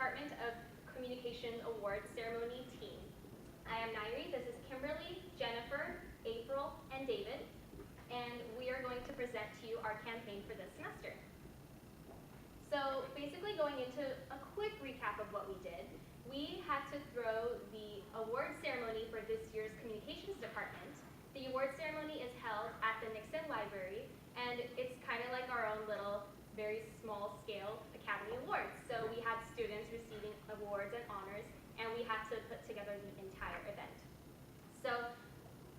Department of Communication Awards Ceremony team. I am Nairi, this is Kimberly, Jennifer, April, and David, and we are going to present to you our campaign for this semester. So basically going into a quick recap of what we did, we had to throw the award ceremony for this year's communications department. The award ceremony is held at the Nixon Library, and it's kind of like our own little, very small scale Academy Awards. So we had students receiving awards and honors, and we had to put together the entire event. So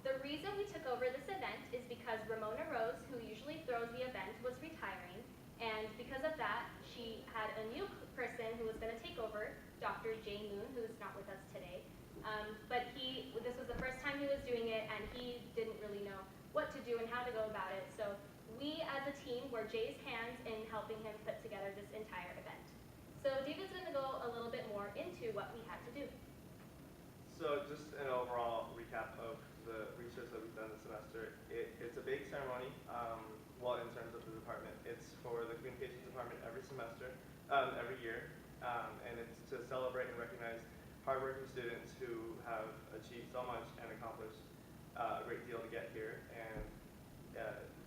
the reason we took over this event is because Ramona Rose, who usually throws the event, was retiring, and because of that, she had a new person who was going to take over, Dr. Jay Moon, who is not with us today. But this was the first time he was doing it, and he didn't really know what to do and how to go about it. So we, as a team, were Jay's hands in helping him put together this entire event. So David's going to go a little bit more into what we had to do. So just an overall recap of the research that we've done this semester. It's a big ceremony, well, in terms of the department. It's for the communications department every semester, every year, and it's to celebrate and recognize hardworking students who have achieved so much and accomplished a great deal to get here. And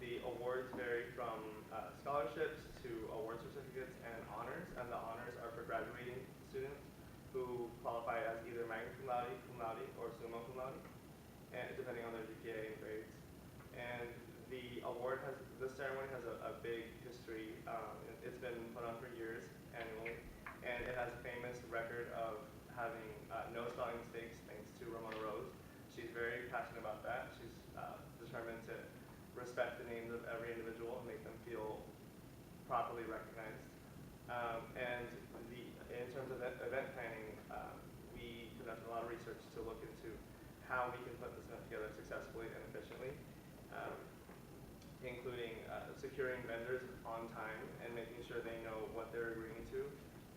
the awards vary from scholarships to award certificates and honors, and the honors are for graduating students who qualify as either magna cum laude, or summa cum laude, and depending on their GPA and grades. And this ceremony has a big history. It's been put on for years annually, and it has a famous record of having no spelling mistakes thanks to Ramona Rose. She's very passionate about that. She's determined to respect the names of every individual and make them feel properly recognized. And in terms of event planning, we conducted a lot of research to look into how we can put this event together successfully and efficiently, including securing vendors on time and making sure they know what they're agreeing to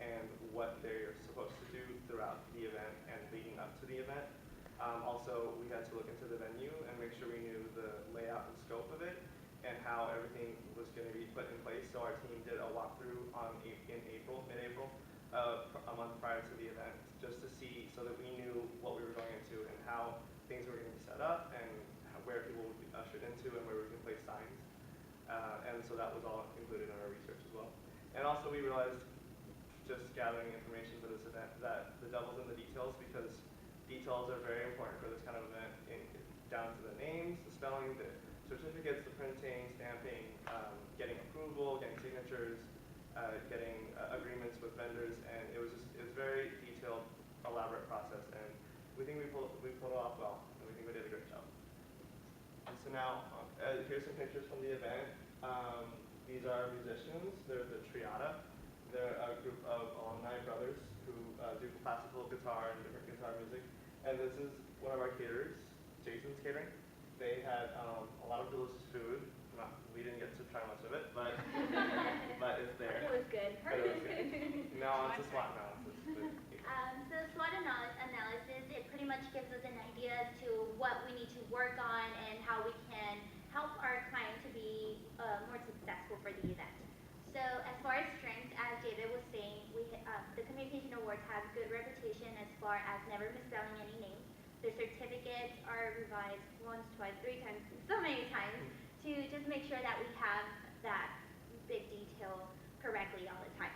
and what they're supposed to do throughout the event and leading up to the event. Also, we had to look into the venue and make sure we knew the layout and scope of it and how everything was going to be put in place. So our team did a walkthrough in April, mid-April, a month prior to the event, just to see so that we knew what we were going into and how things were going to be set up and where people would be ushered into and where we can place signs. And so that was all included in our research as well. And also we realized, just gathering information for this event, that the devil's in the details, because details are very important for this kind of event, down to the names, the spelling, the certificates, the printing, stamping, getting approval, getting signatures, getting agreements with vendors, and it was very detailed, elaborate process, and we think we pulled it off well, and we think we did a great job. And so now, here's some pictures from the event. These are musicians. They're the Triada. They're a group of alumni brothers who do classical guitar and different guitar music. And this is one of our caterers, Jason's Catering. They had a lot of delicious food. We didn't get to try much of it, but it's there. It was good. Now on to SWOT analysis. So SWOT analysis, it pretty much gives us an idea as to what we need to work on and how we can help our client to be more successful for the event. So as far as strengths, as David was saying, the Communication Awards have good reputation as far as never misspelling any names. Their certificates are revised once, twice, 3 times, so many times, to just make sure that we have that big detail correctly all the time.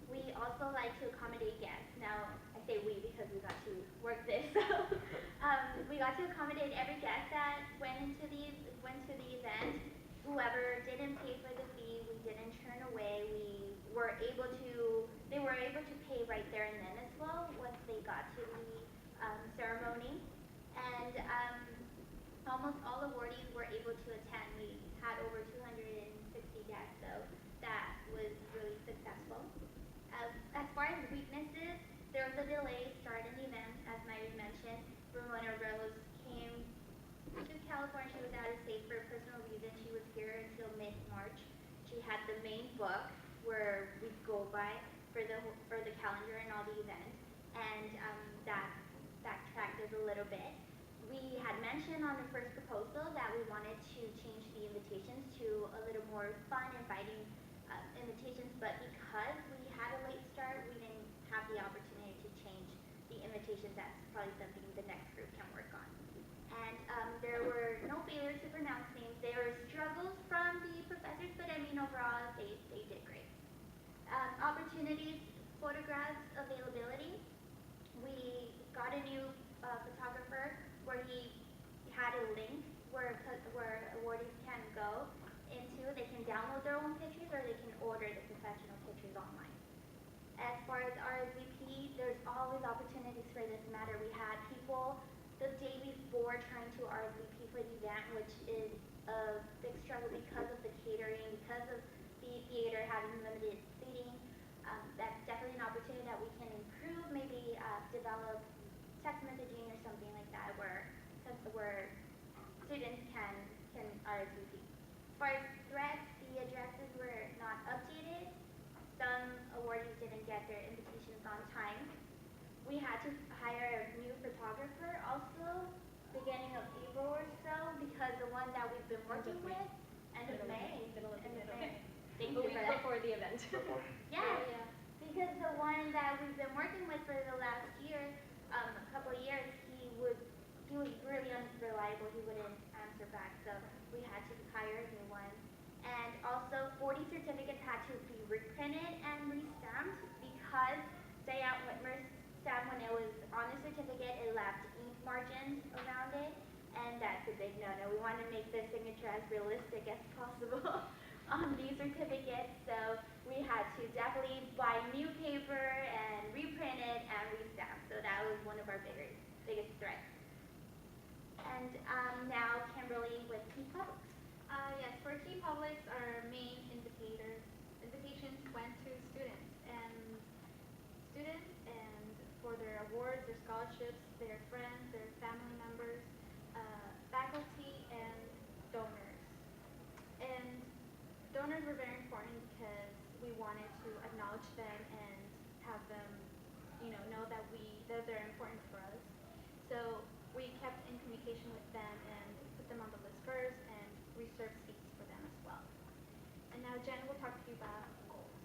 We also like to accommodate guests. Now, I say we because we got to work this. So we got to accommodate every guest that went to the event. Whoever didn't pay for the fee, we didn't turn away. They were able to pay right there and then as well once they got to the ceremony. And almost all awardees were able to attend. We had over 260 guests, so that was really successful. As far as weaknesses, there was a delay starting the event, as Myri mentioned. Ramona Rose came to California. She was out of state for a personal reason. She was here until mid-March. She had the main book where we go by for the calendar and all the events, and that backtracked us a little bit. We had mentioned on the first proposal that we wanted to change the invitations to a little more fun, inviting invitations, but because we had a late start, we didn't have probably something the next group can work on. And there were no failures to pronounce names. There were struggles from the professors, but I mean overall they did great. Opportunities, photographs, availability. We got a new photographer where he had a link where awardees can go into. They can download their own pictures or they can order the professional pictures online. As far as RSVP, there's always opportunities for this matter. We had people the day before trying to RSVP for the event, which is a big struggle because of the catering, because of the theater having limited seating. That's definitely an opportunity that we can improve, maybe develop text messaging or something like that where students can RSVP. As far as threats, the addresses were not updated. Some awardees didn't get their invitations on time. We had to hire a new photographer also beginning of April or so because the one that we've been working with, end of May. Thank you A week for that. before the event. Yeah, because the one that we've been working with for the last year, a couple of years, he was really unreliable. He wouldn't answer back, so we had to hire a new one. And also, 40 certificates had to be reprinted and re-stamped because Diane Whitmer's stamp, when it was on the certificate, it left ink margins around it, and that's a big no-no. We want to make the signature as realistic as possible on these certificates, so we had to definitely buy new paper and reprint it and re-stamp. So that was one of our biggest threats. And now Kimberly with Key Publics. Yes, for Key Publics, our main invitations went to students and for their awards, their scholarships, their friends, their family members, faculty, and donors. And donors were very important because we wanted to acknowledge them and have them, know that they're important for us. So we kept in communication with them and put them on the list first and reserved seats for them as well. And now Jen will talk to you about goals.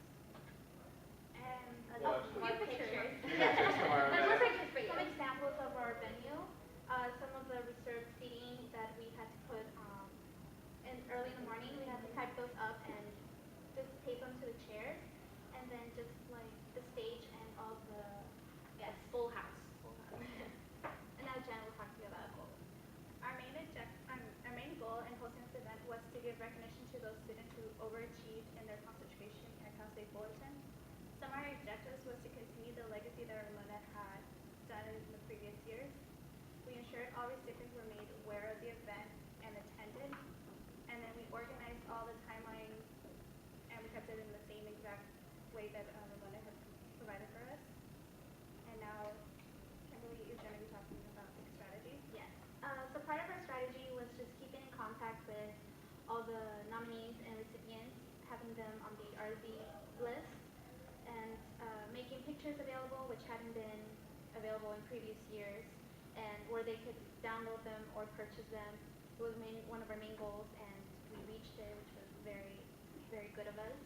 And Well, More pictures. Pictures from our More event. pictures for you. Some examples of our venue, some of the reserved seating that we had to put in early in the morning, we had to type those up and just tape them to the chairs, and then just like the stage and all the Full house. And now Jen will talk to you about goals. Our main goal in hosting this event was to give recognition to those students who overachieved in their concentration and Cal-State Bulletin. Some of our objectives was to continue the legacy that our alumni had done in the previous years. We ensured all recipients were made aware of the event and attended, and then we organized all the timelines and we kept it in the same exact way that alumni had provided for us. And now Kimberly is going to be talking about the strategies. Yes. So part of our strategy was just keeping in contact with all the nominees and recipients, having them on the RSV list, and making pictures available, which hadn't been available in previous years, and where they could download them or purchase them. It was one of our main goals, and we reached it, which was very, very good of us.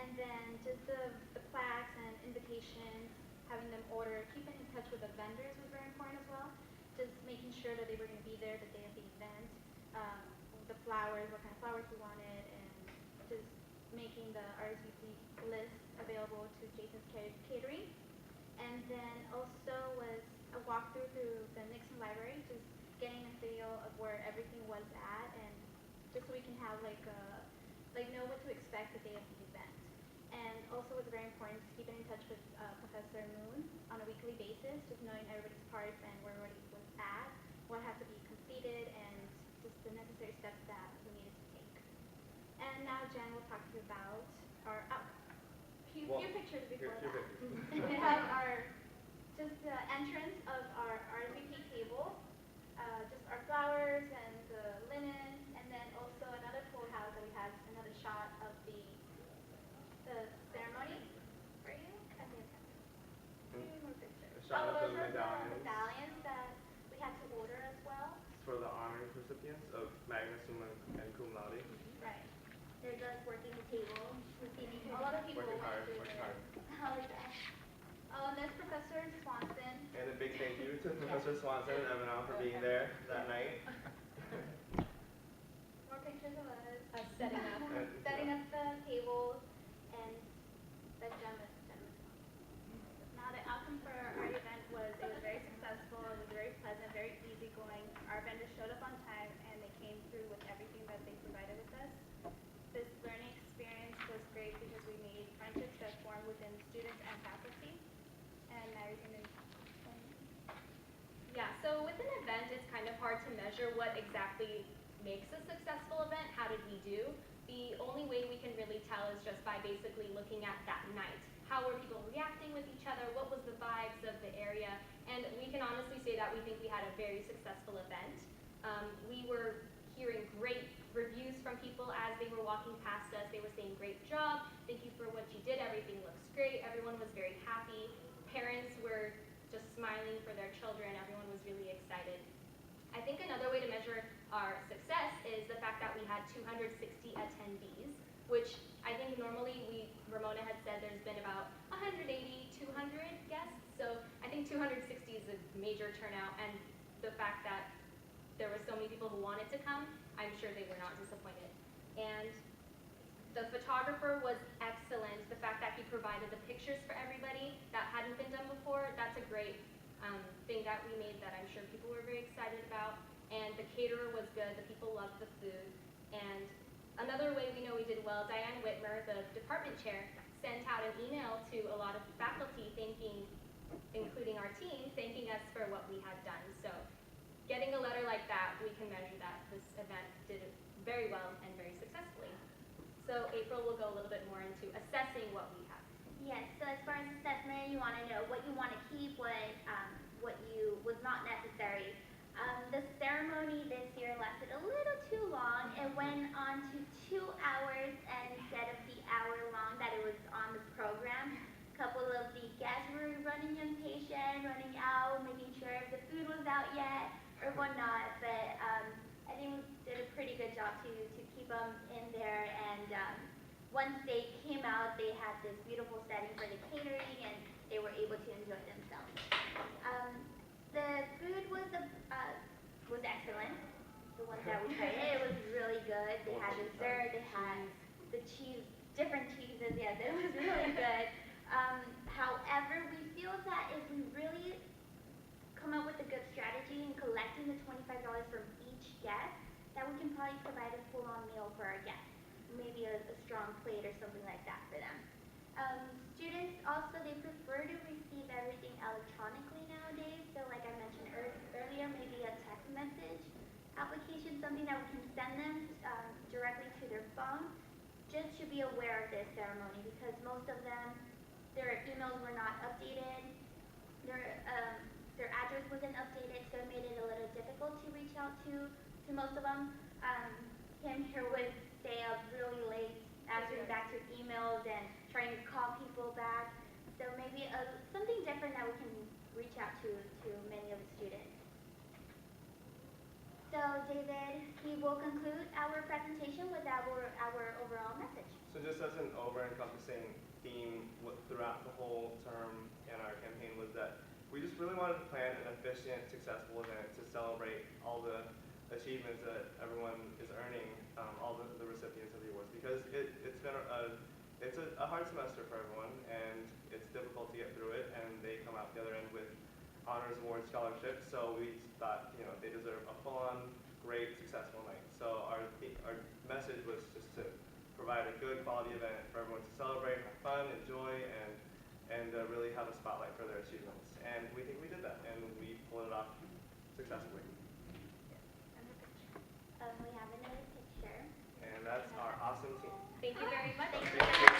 And then just the plaques and invitations, having them order, keeping in touch with the vendors was very important as well. Just making sure that they were going to be there the day of the event, the flowers, what kind of flowers we wanted, and just making the RSVP list available to Jason's Catering. And then also was a walkthrough through the Nixon Library, just getting a feel of where everything was at, and just so we can have know what to expect the day of the event. And also it's very important to keep in touch with Professor Moon on a weekly basis, just knowing everybody's parts and where everybody was at, what had to be completed, and just the necessary steps that we needed to take. And now Jen will talk to you about our few pictures before that. We have just the entrance of our RSVP table, just our flowers and the linen, and then also another full house that we have another shot of the ceremony for you. And we have two more pictures. A shot of those the are the medallions. medallions that we had to order as well. For the honors recipients of Magna Summa and Cum Laude. Right. There's us working the table, receiving A lot of people Working went hard, through working there. hard. How is that? Oh, and there's Professor Swanson. And a big thank you to Professor Swanson and Evan for being there that night. More pictures of us. Setting up. Setting up the tables and the Gemma. Now the outcome for our event was it was very successful, it was very pleasant, very easygoing. Our vendors showed up on time and they came through with everything that they provided with us. This learning experience was great because we made friendships that formed within students and faculty. And Mary's going to explain. Yeah, so with an event, it's kind of hard to measure what exactly makes a successful event. How did we do? The only way we can really tell is just by basically looking at that night. How were people reacting with each other? What was the vibes of the area? And we can honestly say that we think we had a very successful event. We were hearing great reviews from people as they were walking past us. They were saying, great job, thank you for what you did, everything looks great. Everyone was very happy. Parents were just smiling for their children. Everyone was really excited. I think another way to measure our success is the fact that we had 260 attendees, which I think normally Ramona had said there's been about 180, 200 guests. So I think 260 is a major turnout, and the fact that there were so many people who wanted to come, I'm sure they were not disappointed. And the photographer was excellent. The fact that he provided the pictures for everybody that hadn't been done before, that's a great thing that we made that I'm sure people were very excited about. And the caterer was good. The people loved the food. And another way we know we did well, Diane Whitmer, the department chair, sent out an email to a lot of faculty thanking, including our team, thanking us for what we had done. So getting a letter like that, we can measure that this event did very well and very successfully. So April will go a little bit more into assessing what we have. Yes, so as far as assessment, you want to know what you want to keep, what you was not necessary. The ceremony this year lasted a little too long. It went on to 2 hours instead of the hour long that it was on the program. A couple of the guests were running impatient, running out, making sure if the food was out yet or whatnot. But I think we did a pretty good job to keep them in there. And once they came out, they had this beautiful setting for the catering, and they were able to enjoy themselves. The food was excellent. The ones that we tried, it was really good. They had dessert, they had the cheese, different cheeses. Yes, it was really good. However, we feel that if we really come up with a good strategy in collecting the $25 from each guest, that we can probably provide a full-on meal for our guests. Maybe a strong plate or something like that for them. Students also, they prefer to receive everything electronically nowadays. So like I mentioned earlier, maybe a text message application, something that we can send them directly to their phone, just to be aware of this ceremony, because most of them, their emails were not updated, their address wasn't updated, so it made it a little difficult to reach out to most of them. Kim here would stay up really late answering back to emails and trying to call people back. So maybe something different that we can reach out to many of the students. So David, we will conclude our presentation with our overall message. So just as an over-encompassing theme throughout the whole term and our campaign was that we just really wanted to plan an efficient, successful event to celebrate all the achievements that everyone is earning, all the recipients of the awards, because it's been a hard semester for everyone, and it's difficult to get through it, and they come out the other end with honors, awards, scholarships. So we thought, they deserve a full-on, great, successful night. So our message was just to provide a good quality event for everyone to celebrate, have fun, enjoy, and really have a spotlight for their achievements. And we think we did that, and we pulled it off successfully. We have another picture. And that's our awesome team. Thank you very much. Thank you.